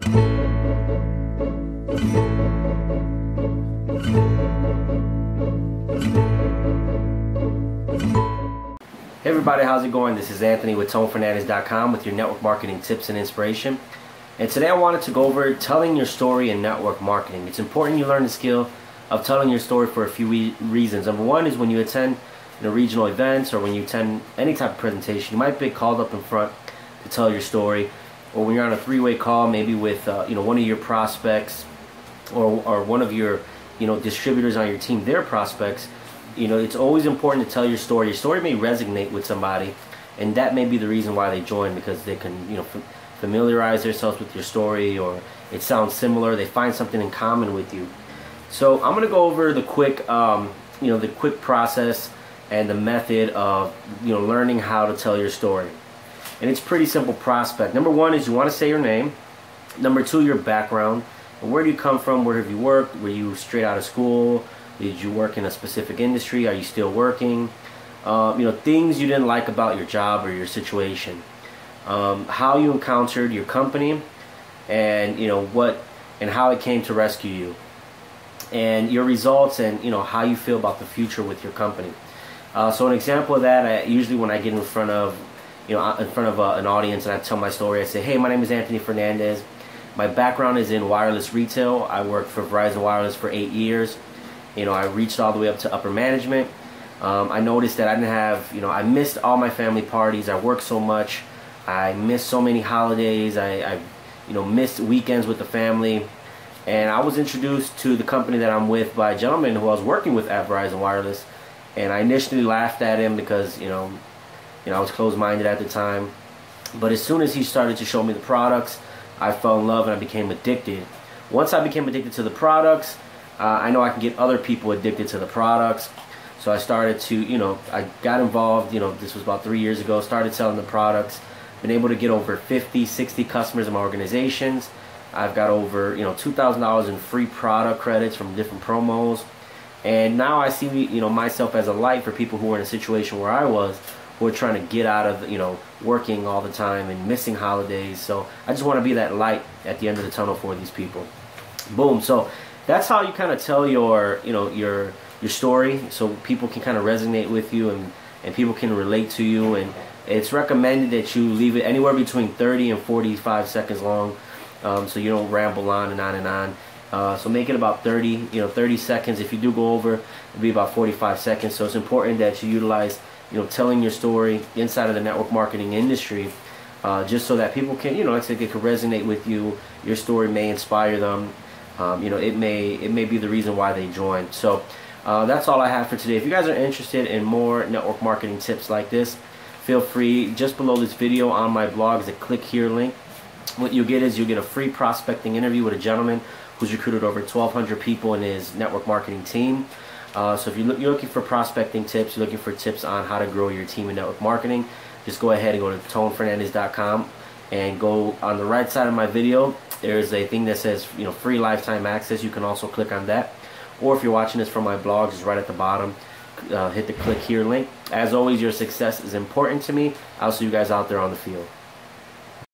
Hey everybody, how's it going? This is Anthony with ToneFernandez.com with your network marketing tips and inspiration. And today I wanted to go over telling your story in network marketing. It's important you learn the skill of telling your story for a few reasons. Number one is when you attend regional events or when you attend any type of presentation, you might be called up in front to tell your story. Or when you're on a three-way call, maybe with one of your prospects or one of your distributors on your team, their prospects. It's always important to tell your story. Your story may resonate with somebody, and that may be the reason why they join, because they can familiarize themselves with your story, or it sounds similar. They find something in common with you. So I'm going to go over the quick the quick process and the method of learning how to tell your story. And it's pretty simple prospect. Number one is you want to say your name. Number two, your background. And where do you come from? Where have you worked? Were you straight out of school? Did you work in a specific industry? Are you still working? Things you didn't like about your job or your situation. How you encountered your company, and how it came to rescue you, and your results, and how you feel about the future with your company. So an example of that, usually when I get in front of an audience and I tell my story, I say, hey, my name is Anthony Fernandez. My background is in wireless retail. I worked for Verizon Wireless for 8 years. I reached all the way up to upper management. I noticed that I didn't have, I missed all my family parties. I worked so much. I missed so many holidays. I missed weekends with the family. And I was introduced to the company that I'm with by a gentleman who I was working with at Verizon Wireless. And I initially laughed at him because, I was closed-minded at the time. But as soon as he started to show me the products, I fell in love and I became addicted. Once I became addicted to the products, I know I can get other people addicted to the products. So I started to, I got involved, this was about 3 years ago, started selling the products. Been able to get over 50, 60 customers in my organizations. I've got over, $2,000 in free product credits from different promos. And now I see, myself as a light for people who are in a situation where I was, who are trying to get out of, working all the time and missing holidays. So I just want to be that light at the end of the tunnel for these people. Boom. So that's how you kind of tell your story, so people can kind of resonate with you, and people can relate to you. And it's recommended that you leave it anywhere between 30 and 45 seconds long, so you don't ramble on and on and on. So make it about 30 seconds. If you do go over, it'll be about 45 seconds. So it's important that you utilize telling your story inside of the network marketing industry, just so that people can they can resonate with you. Your story may inspire them. It may be the reason why they joined. So that's all I have for today. If you guys are interested in more network marketing tips like this, feel free. Just below this video on my blog is a click here link. What you'll get is you'll get a free prospecting interview with a gentleman who's recruited over 1,200 people in his network marketing team. So if you're looking for prospecting tips, you're looking for tips on how to grow your team in network marketing, just go ahead and go to ToneFernandez.com and go on the right side of my video. There's a thing that says free lifetime access. You can also click on that, or if you're watching this from my blog, just right at the bottom, hit the click here link. As always, your success is important to me. I'll see you guys out there on the field.